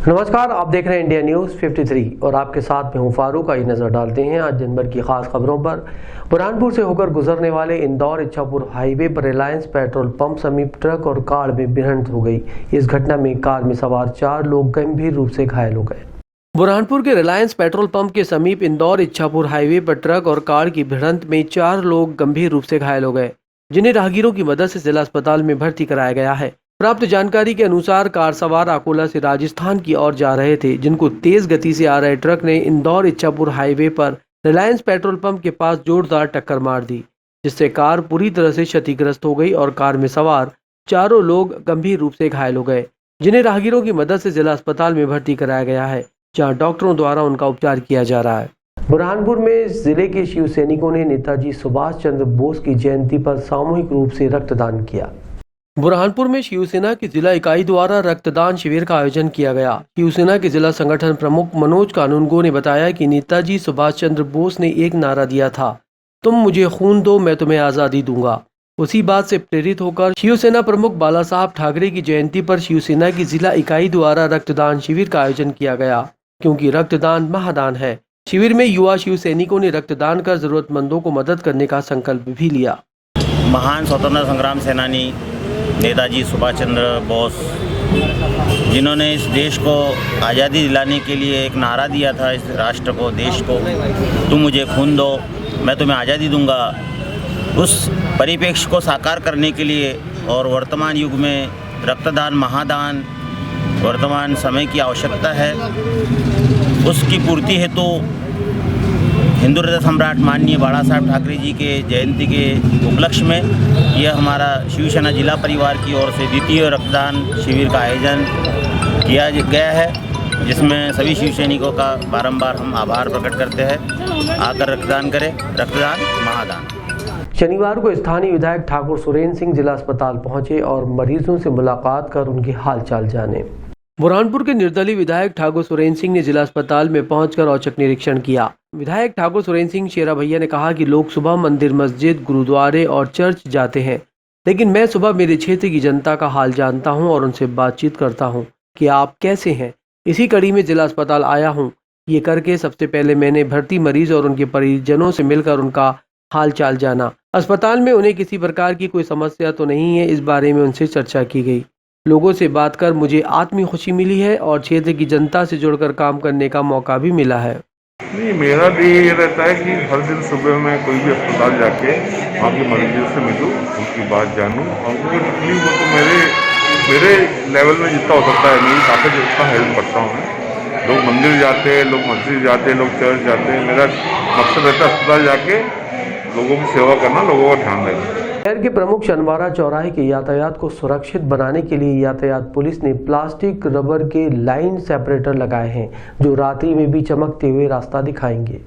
नमस्कार, आप देख रहे हैं इंडिया न्यूज़ 53 और आपके साथ मैं हूं फारूक। आई नजर डालते हैं आज दिन भर की खास खबरों पर। बुरहानपुर से होकर गुजरने वाले इंदौर इच्छापुर हाईवे पर रिलायंस पेट्रोल पंप समीप ट्रक और कार में भिड़ंत हो गई। इस घटना में कार में सवार 4 लोग गंभीर रूप से घायल हो गए। बुरहानपुर के रिलायंस पेट्रोल पंप के समीप इंदौर इच्छापुर हाईवे पर ट्रक और कार की भिड़ंत में 4 लोग गंभीर रूप से घायल हो गए, जिन्हें राहगीरों की मदद से जिला अस्पताल में भर्ती कराया गया है। प्राप्त जानकारी के अनुसार कार सवार अकोला से राजस्थान की ओर जा रहे थे, जिनको तेज गति से आ रहे ट्रक ने इंदौर इच्छापुर हाईवे पर रिलायंस पेट्रोल पंप के पास जोरदार टक्कर मार दी, जिससे कार पूरी तरह से क्षतिग्रस्त हो गई और कार में सवार चारों लोग गंभीर रूप से घायल हो गए, जिन्हें राहगीरों की मदद से जिला अस्पताल में भर्ती कराया गया है, जहां डॉक्टरों द्वारा उनका उपचार किया जा रहा है। बुरहानपुर में जिले के शिव सैनिकों ने नेताजी सुभाष चंद्र बोस की जयंती पर सामूहिक रूप से रक्तदान किया। बुरहानपुर में शिवसेना की जिला इकाई द्वारा रक्तदान शिविर का आयोजन किया गया। शिवसेना के जिला संगठन प्रमुख मनोज कानूनगो ने बताया कि नेताजी सुभाष चंद्र बोस ने एक नारा दिया था, तुम मुझे खून दो मैं तुम्हें आज़ादी दूंगा। उसी बात से प्रेरित होकर शिवसेना प्रमुख बाला साहब ठाकरे की जयंती पर शिवसेना की जिला इकाई द्वारा रक्तदान शिविर का आयोजन किया गया, क्योंकि रक्तदान महादान है। शिविर में युवा शिव सैनिकों ने रक्तदान कर जरूरतमंदों को मदद करने का संकल्प भी लिया। महान स्वतंत्रता संग्राम सेनानी नेताजी सुभाष चंद्र बोस, जिन्होंने इस देश को आज़ादी दिलाने के लिए एक नारा दिया था, इस राष्ट्र को, देश को, तुम मुझे खून दो मैं तुम्हें आज़ादी दूंगा। उस परिप्रेक्ष्य को साकार करने के लिए और वर्तमान युग में रक्तदान महादान वर्तमान समय की आवश्यकता है, उसकी पूर्ति हेतु हिंदू हृदय सम्राट माननीय बाला साहब ठाकरे जी के जयंती के उपलक्ष्य में यह हमारा शिवसेना जिला परिवार की ओर से द्वितीय रक्तदान शिविर का आयोजन किया गया है, जिसमें सभी शिव सैनिकों का बारंबार हम आभार प्रकट करते हैं। आकर रक्तदान करें, रक्तदान महादान। शनिवार को स्थानीय विधायक ठाकुर सुरेंद्र सिंह जिला अस्पताल पहुंचे और मरीजों से मुलाकात कर उनकी हालचाल जाने। बुरहानपुर के निर्दलीय विधायक ठाकुर सुरेंद्र सिंह ने जिला अस्पताल में पहुंचकर औचक निरीक्षण किया। विधायक ठाकुर सुरेंद्र सिंह शेरा भैया ने कहा कि लोग सुबह मंदिर, मस्जिद, गुरुद्वारे और चर्च जाते हैं, लेकिन मैं सुबह मेरे क्षेत्र की जनता का हाल जानता हूं और उनसे बातचीत करता हूं कि आप कैसे हैं। इसी कड़ी में जिला अस्पताल आया हूं। ये करके सबसे पहले मैंने भर्ती मरीज और उनके परिजनों से मिलकर उनका हाल चाल जाना। अस्पताल में उन्हें किसी प्रकार की कोई समस्या तो नहीं है, इस बारे में उनसे चर्चा की गई। लोगों से बात कर मुझे आत्मीय खुशी मिली है और क्षेत्र की जनता से जुड़कर काम करने का मौका भी मिला है। नहीं, मेरा भी ये रहता है कि हर दिन सुबह मैं कोई भी अस्पताल जाके वहाँ के मरीजों से मिलूँ, उनकी बात जानूँ और उनको तकलीफ हो तो मेरे लेवल में जितना हो सकता है मेरी ताकत जितना हेल्प करता हूँ मैं। लोग मंदिर जाते हैं, लोग मस्जिद जाते हैं, लोग चर्च जाते हैं। मेरा मकसद रहता है अस्पताल जाके लोगों की सेवा करना, लोगों का ध्यान रखना। शहर के प्रमुख शनवारा चौराहे के यातायात को सुरक्षित बनाने के लिए यातायात पुलिस ने प्लास्टिक रबर के लाइन सेपरेटर लगाए हैं, जो रात्रि में भी चमकते हुए रास्ता दिखाएंगे।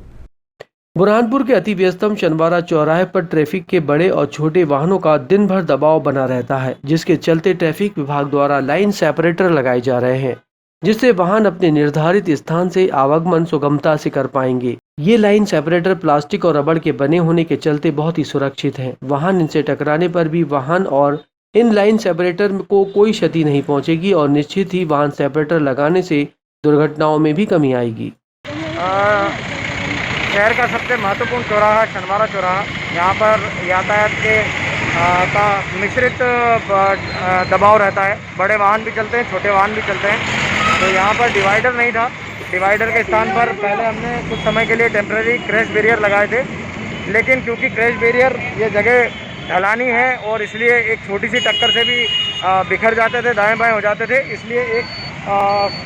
बुरहानपुर के अति व्यस्तम शनवारा चौराहे पर ट्रैफिक के बड़े और छोटे वाहनों का दिन भर दबाव बना रहता है, जिसके चलते ट्रैफिक विभाग द्वारा लाइन सेपरेटर लगाए जा रहे हैं, जिससे वाहन अपने निर्धारित स्थान से आवागमन सुगमता से कर पाएंगे। ये लाइन सेपरेटर प्लास्टिक और रबड़ के बने होने के चलते बहुत ही सुरक्षित हैं। वाहन इनसे टकराने पर भी वाहन और इन लाइन सेपरेटर को कोई क्षति नहीं पहुंचेगी और निश्चित ही वाहन सेपरेटर लगाने से दुर्घटनाओं में भी कमी आएगी। शहर का सबसे महत्वपूर्ण चौराहा शनवारा चौराहा, यहाँ पर यातायात के का मिश्रित दबाव रहता है। बड़े वाहन भी चलते हैं, छोटे वाहन भी चलते हैं। तो यहाँ पर डिवाइडर नहीं था। डिवाइडर के स्थान पर पहले हमने कुछ समय के लिए टेम्परेरी क्रैश बैरियर लगाए थे, लेकिन क्योंकि क्रैश बैरियर ये जगह ढलानी है और इसलिए एक छोटी सी टक्कर से भी बिखर जाते थे, दाएं बाएं हो जाते थे, इसलिए एक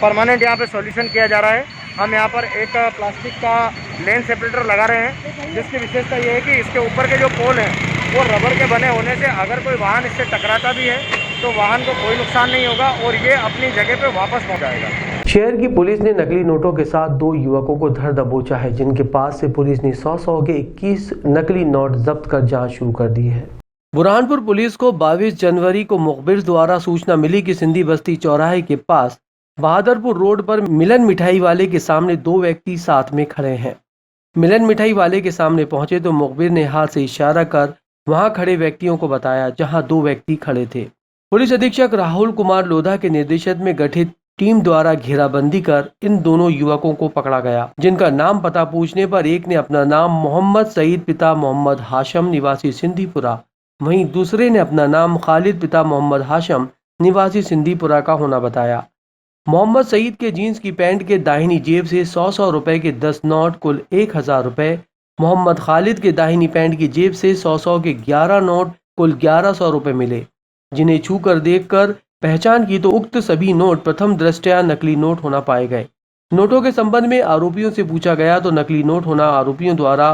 परमानेंट यहाँ पे सॉल्यूशन किया जा रहा है। हम यहाँ पर एक प्लास्टिक का लेन सेपरेटर लगा रहे हैं, जिसकी विशेषता ये है कि इसके ऊपर के जो पोल हैं वो रबर के बने होने से अगर कोई वाहन इससे टकराता भी है तो वाहन को कोई नुकसान नहीं होगा और ये अपनी जगह पे वापस पहुँच जाएगा। शहर की पुलिस ने नकली नोटों के साथ 2 युवकों को धर दबोचा है, जिनके पास से पुलिस ने 100 के 21 नकली नोट जब्त कर जांच शुरू कर दी है। बुरहानपुर पुलिस को 22 जनवरी को मुखबिर द्वारा सूचना मिली कि सिंधी बस्ती चौराहे के पास बहादुरपुर रोड पर मिलन मिठाई वाले के सामने 2 व्यक्ति साथ में खड़े हैं। मिलन मिठाई वाले के सामने पहुंचे तो मुखबिर ने हाथ से इशारा कर वहां खड़े व्यक्तियों को बताया, जहां 2 व्यक्ति खड़े थे। पुलिस अधीक्षक राहुल कुमार लोधा के निर्देशन में गठित टीम द्वारा घेराबंदी कर इन दोनों युवकों को पकड़ा गया, जिनका नाम पता पूछने पर एक ने अपना नाम मोहम्मद सईद पिता मोहम्मद हाशम निवासी सिंधीपुरा, वहीं दूसरे ने अपना नाम खालिद पिता मोहम्मद हाशम निवासी सिंधीपुरा का होना बताया। मोहम्मद सईद के जीन्स की पैंट के दाहिनी जेब से 100 रुपए के 10 नोट कुल 1000 रुपए, मोहम्मद खालिद के दाहिनी पैंट की जेब से 100 के 11 नोट कुल 1100 रुपए मिले, जिन्हें छूकर देखकर पहचान की तो उक्त सभी नोट प्रथम दृष्टया नकली नोट होना पाए गए। नोटों के संबंध में आरोपियों से पूछा गया तो नकली नोट होना आरोपियों द्वारा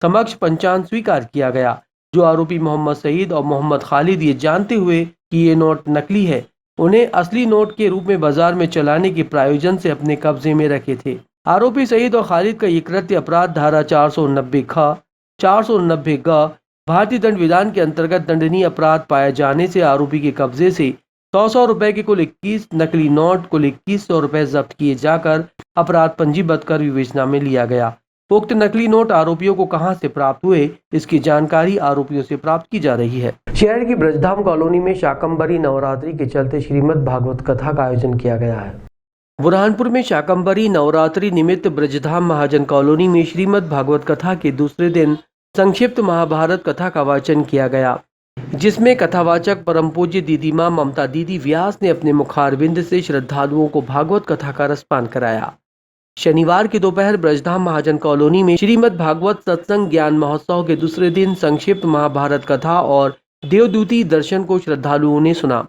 समक्ष पंचांग स्वीकार किया गया। जो आरोपी मोहम्मद सईद और मोहम्मद खालिद ये जानते हुए कि ये नोट नकली है, उन्हें असली नोट के रूप में बाजार में चलाने के प्रायोजन से अपने कब्जे में रखे थे। आरोपी सईद और खालिद का ये कृत्य अपराध धारा 490 ख 490 ग भारतीय दंड विधान के अंतर्गत दंडनीय अपराध पाए जाने से आरोपी के कब्जे से 100 रुपए के कुल 21 नकली नोट कुल 2100 रुपए जब्त किए जाकर अपराध पंजीबद्ध कर विवेचना में लिया गया। उक्त नकली नोट आरोपियों को कहां से प्राप्त हुए, इसकी जानकारी आरोपियों से प्राप्त की जा रही है। शहर की ब्रजधाम कॉलोनी में शाकंभरी नवरात्रि के चलते श्रीमद् भागवत कथा का आयोजन किया गया है। बुरहानपुर में शाकंभरी नवरात्रि निमित्त ब्रजधाम महाजन कॉलोनी में श्रीमद् भागवत कथा के दूसरे दिन संक्षिप्त महाभारत कथा का वाचन किया गया, जिसमें कथावाचक परम पूज्य दीदी मां ममता दीदी व्यास ने अपने मुखारविंद से श्रद्धालुओं को भागवत कथा का रसपान कराया। शनिवार की दोपहर ब्रजधाम महाजन कॉलोनी में श्रीमद् भागवत सत्संग ज्ञान महोत्सव के दूसरे दिन संक्षिप्त महाभारत कथा और देवदूती दर्शन को श्रद्धालुओं ने सुना।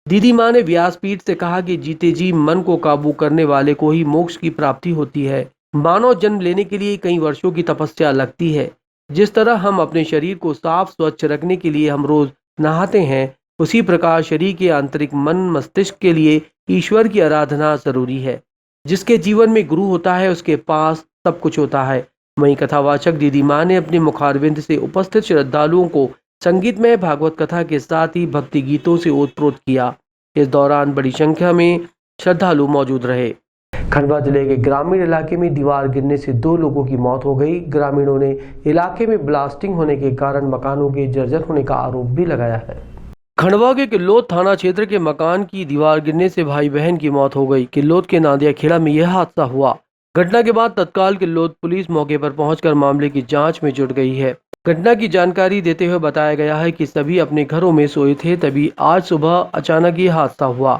दीदी मां ने व्यासपीठ से कहा कि जीते जी मन को काबू करने वाले को ही मोक्ष की प्राप्ति होती है। मानव जन्म लेने के लिए कई वर्षों की तपस्या लगती है। जिस तरह हम अपने शरीर को साफ स्वच्छ रखने के लिए हम रोज नहाते हैं, उसी प्रकार शरीर के आंतरिक मन मस्तिष्क के लिए ईश्वर की आराधना जरूरी है। जिसके जीवन में गुरु होता है उसके पास सब कुछ होता है। वहीं कथावाचक दीदी मां ने अपने मुखारविंद से उपस्थित श्रद्धालुओं को संगीतमय भागवत कथा के साथ ही भक्ति गीतों से ओतप्रोत किया। इस दौरान बड़ी संख्या में श्रद्धालु मौजूद रहे। खंडवा जिले के ग्रामीण इलाके में दीवार गिरने से 2 लोगों की मौत हो गई। ग्रामीणों ने इलाके में ब्लास्टिंग होने के कारण मकानों के जर्जर होने का आरोप भी लगाया है। खंडवा के किल्लोद थाना क्षेत्र के मकान की दीवार गिरने से भाई बहन की मौत हो गई। किल्लोद के नादिया खेड़ा में यह हादसा हुआ। घटना के बाद तत्काल किल्लोद पुलिस मौके पर पहुंचकर मामले की जांच में जुट गई है। घटना की जानकारी देते हुए बताया गया है कि सभी अपने घरों में सोए थे, तभी आज सुबह अचानक ये हादसा हुआ।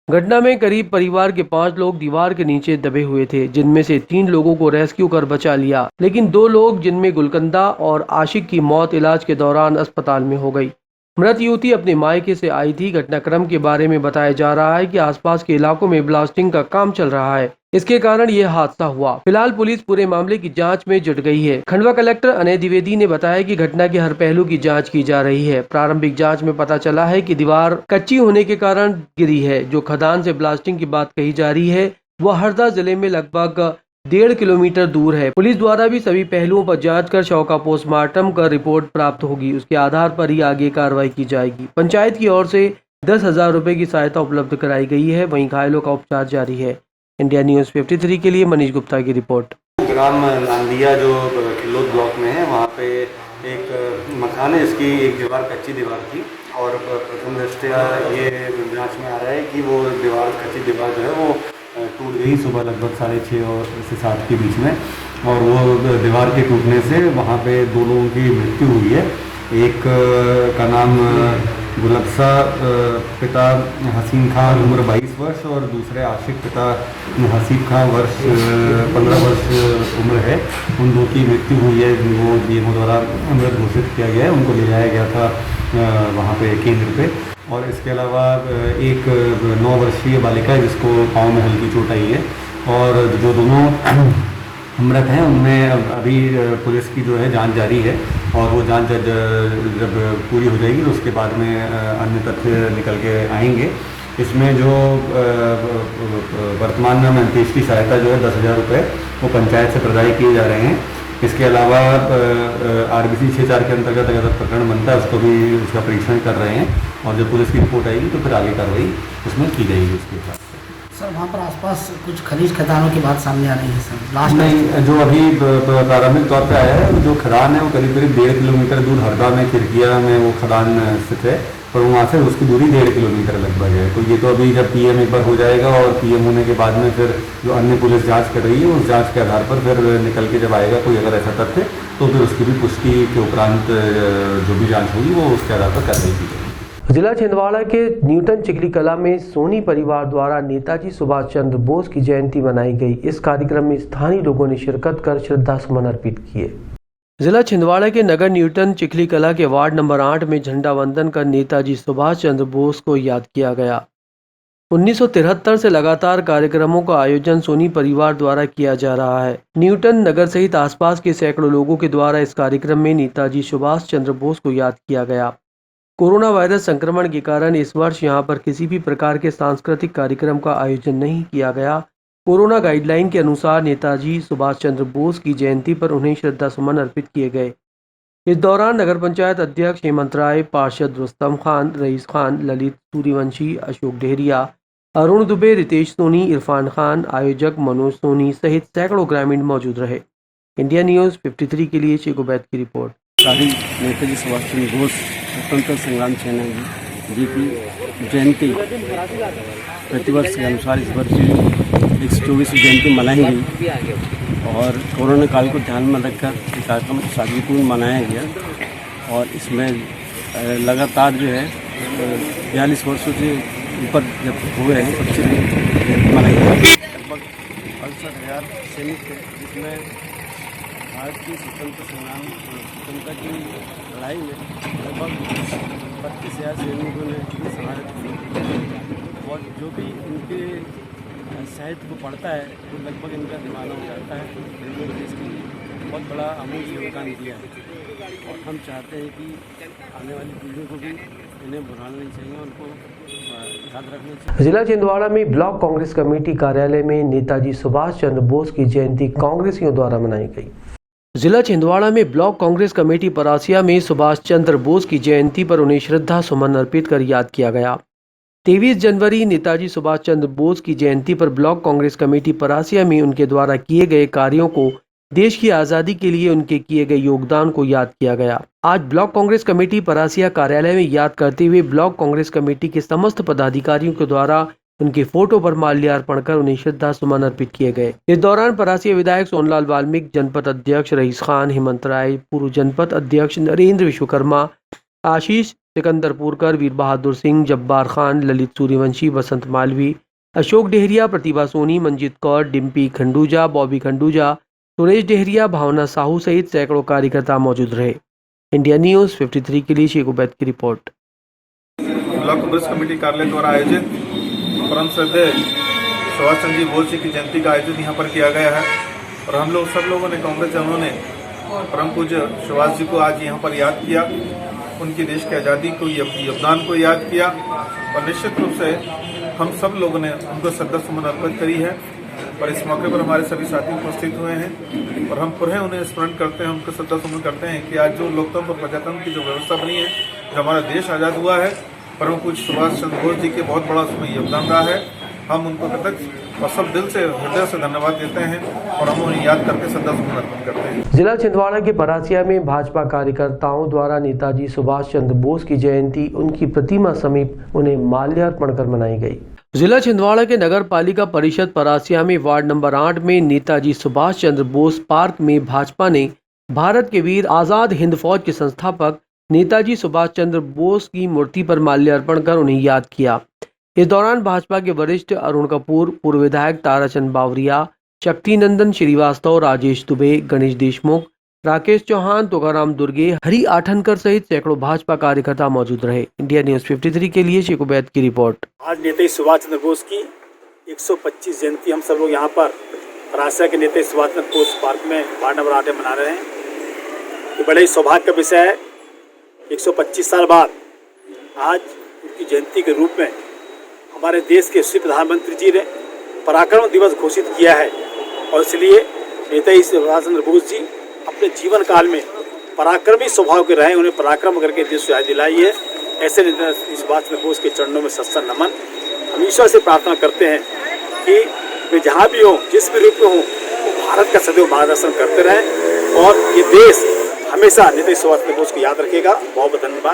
घटना में करीब परिवार के 5 लोग दीवार के नीचे दबे हुए थे, जिनमें से 3 लोगों को रेस्क्यू कर बचा लिया, लेकिन 2 लोग जिनमें गुलकंदा और आशिक की मौत इलाज के दौरान अस्पताल में हो गई। मृत युवती अपने मायके से आई थी। घटनाक्रम के बारे में बताया जा रहा है कि आसपास के इलाकों में ब्लास्टिंग का काम चल रहा है, इसके कारण यह हादसा हुआ। फिलहाल पुलिस पूरे मामले की जांच में जुट गई है। खंडवा कलेक्टर अनय द्विवेदी ने बताया कि घटना के हर पहलू की जांच की जा रही है। प्रारंभिक जांच में पता चला है कि दीवार कच्ची होने के कारण गिरी है। जो खदान से ब्लास्टिंग की बात कही जा रही है वह हरदा जिले में लगभग 1.5 किलोमीटर दूर है। पुलिस द्वारा भी सभी पहलुओं पर जांच कर शव का पोस्टमार्टम कर रिपोर्ट प्राप्त होगी, उसके आधार पर ही आगे कार्रवाई की जाएगी। पंचायत की ओर से 10,000 रुपए की सहायता उपलब्ध कराई गई है। वहीं घायलों का उपचार जारी है। इंडिया न्यूज़ 53 के लिए मनीष गुप्ता की रिपोर्ट। ग्राम नांदिया जो किल्लोद ब्लॉक में है, वहाँ पे एक मकान है, इसकी एक दीवार कच्ची दीवार थी और प्रथम दृष्टया ये जांच में आ रहा है कि वो कच्ची दीवार जो है वो टूट गई सुबह लगभग 6:30 और 7 के बीच में, और वो दीवार के टूटने से वहाँ पे 2 लोगों की मृत्यु हुई है। एक का नाम गुलबसा पिता हसीन खान उम्र 22 वर्ष और दूसरे आशिक पिता हसीब खान 15 वर्ष उम्र है। उन 2 की मृत्यु हुई है। वो डीएमओ द्वारा मृत घोषित किया गया है। उनको ले जाया गया था वहाँ पे केंद्र पे। और इसके अलावा एक 9 वर्षीय बालिका है जिसको पाँव में हल्की चोट आई है। और जो दोनों मृत हैं उनमें अभी पुलिस की जो है जांच जारी है, और वो जांच जब पूरी हो जाएगी तो उसके बाद में अन्य तथ्य निकल के आएंगे। इसमें जो वर्तमान में अंत्येष्टि सहायता जो है 10,000 रुपये वो पंचायत से प्रदाय किए जा रहे हैं। इसके अलावा RBC 6-4 के अंतर्गत अगर प्रकरण बनता है उसको भी उसका परीक्षण कर रहे हैं, और जब पुलिस की रिपोर्ट आएगी तो फिर आगे कार्रवाई उसमें की जाएगी उसके हिसाब से। सर वहाँ पर आसपास कुछ खनिज खदानों की बात सामने आ रही है सर। लास्ट नहीं, जो अभी प्रारंभिक तौर पे आया है, जो खदान है वो करीब 1.5 किलोमीटर दूर हरदा में किरकिया में वो खदान स्थित है। पर वहाँ से उसकी दूरी 1.5 किलोमीटर लगभग है। तो ये तो अभी जब पीएम एक बार हो जाएगा और पीएम होने के बाद में फिर जो अन्य पुलिस जांच कर रही है उस जांच के आधार पर फिर निकल के जब आएगा कोई अगर ऐसा तथ्य तो फिर उसकी भी पुष्टि के उपरांत जो भी जांच होगी वो उसके आधार पर कार्रवाई की जाएगी। जिला छिंदवाड़ा के न्यूटन चिखली कला में सोनी परिवार द्वारा नेताजी सुभाष चंद्र बोस की जयंती मनाई गई। इस कार्यक्रम में स्थानीय लोगों ने शिरकत कर श्रद्धा सुमन अर्पित किए। जिला छिंदवाड़ा के नगर न्यूटन चिखली कला के वार्ड नंबर 8 में झंडा वंदन कर नेताजी सुभाष चंद्र बोस को याद किया गया। 1973 से लगातार कार्यक्रमों का आयोजन सोनी परिवार द्वारा किया जा रहा है। न्यूटन नगर सहित आसपास के सैकड़ों लोगों के द्वारा इस कार्यक्रम में नेताजी सुभाष चंद्र बोस को याद किया गया। कोरोना वायरस संक्रमण के कारण इस वर्ष यहां पर किसी भी प्रकार के सांस्कृतिक कार्यक्रम का आयोजन नहीं किया गया। कोरोना गाइडलाइन के अनुसार नेताजी सुभाष चंद्र बोस की जयंती पर उन्हें श्रद्धा सुमन अर्पित किए गए। इस दौरान नगर पंचायत अध्यक्ष हेमंत राय, पार्षद रुस्तम खान, रईस खान, ललित सूर्यवंशी, अशोक डेहरिया, अरुण दुबे, रितेश सोनी, इरफान खान, आयोजक मनोज सोनी सहित सैकड़ों ग्रामीण मौजूद रहे। इंडिया न्यूज़ 53 के लिए शेख उबैद की रिपोर्ट। तारीख नेताजी सुभाष चंद्र बोस स्वतंत्रता संग्राम सेनानी जी की जयंती प्रतिवर्ष के अनुसार इस वर्ष 124वीं जयंती मनाई गई और कोरोना काल को ध्यान में रखकर ये कार्यक्रम शांतिपूर्ण मनाया गया और इसमें लगातार जो है 42 वर्षों से ऊपर जब हुए हैं बच्चे मनाई गई। लगभग 68,000 सैनिक थे जिसमें भारत की स्वतंत्रता की लड़ाई में लगभग 32,000 सैनिकों ने शहादत दी और जो भी इनके साहित्य को पढ़ता है वो लगभग इनका दीवाना हो जाता है। इन्होंने देश के लिए बहुत बड़ा अमूल्य योगदान दिया है और हम चाहते हैं कि आने वाली पीढ़ियों को भी इन्हें भुलाना नहीं चाहिए, उनको याद रखना चाहिए। जिला छिंदवाड़ा में ब्लॉक कांग्रेस कमेटी कार्यालय में नेताजी सुभाष चंद्र बोस की जयंती कांग्रेसियों द्वारा मनाई गई। जिला छिंदवाड़ा में ब्लॉक कांग्रेस कमेटी परासिया में सुभाष चंद्र बोस की जयंती पर उन्हें श्रद्धा सुमन अर्पित कर याद किया गया। 23 जनवरी नेताजी सुभाष चंद्र बोस की जयंती पर ब्लॉक कांग्रेस कमेटी परासिया में उनके द्वारा किए गए कार्यों को, देश की आज़ादी के लिए उनके किए गए योगदान को याद किया गया। आज ब्लॉक कांग्रेस कमेटी परासिया कार्यालय में याद करते हुए ब्लॉक कांग्रेस कमेटी के समस्त पदाधिकारियों के द्वारा उनके फोटो पर माल्यार्पण कर उन्हें श्रद्धा सुमन अर्पित किए गए। इस दौरान परासिया विधायक सोनलाल वाल्मीकि, जनपद अध्यक्ष रईस खान, हेमंत राय, पूर्व जनपद अध्यक्ष नरेंद्र विश्वकर्मा, आशीष सिकंदरपुरकर, वीर बहादुर सिंह, जब्बार खान, ललित सूर्यवंशी, बसंत मालवी, अशोक डेहरिया, प्रतिभा सोनी, मंजित कौर, डिम्पी खंडूजा, बॉबी खंडूजा, सुरेश डेहरिया, भावना साहू सहित सैकड़ों कार्यकर्ता मौजूद रहे। इंडिया न्यूज़ 53 के लिए शेख उबैद की रिपोर्ट। ब्लॉक कांग्रेस कमेटी कार्यालय द्वारा आयोजित परम श्रद्धेय सुभाष चंद्र बोस जी की जयंती का आयोजन यहाँ पर किया गया है और हम लोग सब लोगों ने, कांग्रेस जनों ने परम पूज्य सुभाष जी को आज यहाँ पर याद किया, उनकी देश की आज़ादी को, योगदान को याद किया और निश्चित रूप से हम सब लोगों ने उनको श्रद्धा सुमन अर्पित करी है और इस मौके पर हमारे सभी साथी उपस्थित हुए हैं और हम पुनः उन्हें स्मरण करते हैं, उनको श्रद्धा सुमन करते हैं कि आज जो लोकतंत्र और प्रजातंत्र की जो व्यवस्था बनी है, जो हमारा देश आज़ाद हुआ है, परम पूज्य सुभाष चंद्र बोस जी के बहुत बड़ा उसमें योगदान रहा है। हम उनको कृतज्ञ और सब दिल से, हृदय से धन्यवाद देते हैं और हम उन्हें याद करके श्रद्धा सुमन अर्पित करते हैं। जिला छिंदवाड़ा के परासिया में भाजपा कार्यकर्ताओं द्वारा नेताजी सुभाष चंद्र बोस की जयंती उनकी प्रतिमा समीप उन्हें माल्यार्पण कर मनाई गई। जिला छिंदवाड़ा के नगर पालिका परिषद परासिया में वार्ड नंबर 8 में नेताजी सुभाष चंद्र बोस पार्क में भाजपा ने भारत के वीर आजाद हिंद फौज के संस्थापक नेताजी सुभाष चंद्र बोस की मूर्ति पर माल्यार्पण कर उन्हें याद किया। इस दौरान भाजपा के वरिष्ठ अरुण कपूर, पूर्व विधायक ताराचंद बावरिया, शक्ति नंदन श्रीवास्तव, राजेश दुबे, गणेश देशमुख, राकेश चौहान, तुकाराम दुर्गे, हरि आठनकर सहित सैकड़ों भाजपा कार्यकर्ता मौजूद रहे। इंडिया न्यूज़ 53 के लिए शेख उबैद की रिपोर्ट। आज नेताजी सुभाष चंद्र बोस की 125 जयंती हम सब लोग यहाँ पर परासिया के नेताजी सुभाष चंद्र बोस पार्क में वार्ड नंबर 8 में मना रहे हैं। ये बड़े ही सौभाग्य का विषय है। 125 साल बाद आज उनकी जयंती के रूप में हमारे देश के श्री प्रधानमंत्री जी ने पराक्रम दिवस घोषित किया है और इसलिए नेताजी सुभाष चंद्र बोस जी अपने जीवन काल में पराक्रमी स्वभाव के रहे, उन्हें पराक्रम करके देश को आज़ादी दिलाई है। ऐसे नेताजी सुभाष चंद्र बोस के चरणों में सत्संग नमन। हम ईश्वर से प्रार्थना करते हैं कि वे जहाँ भी हों, जिस भी रूप में हों, वो भारत का सदैव मार्गदर्शन करते रहें और ये देश हमेशा नेताजी सुभाष चंद्र बोस को याद रखेगा। बहुत बहुत धन्यवाद।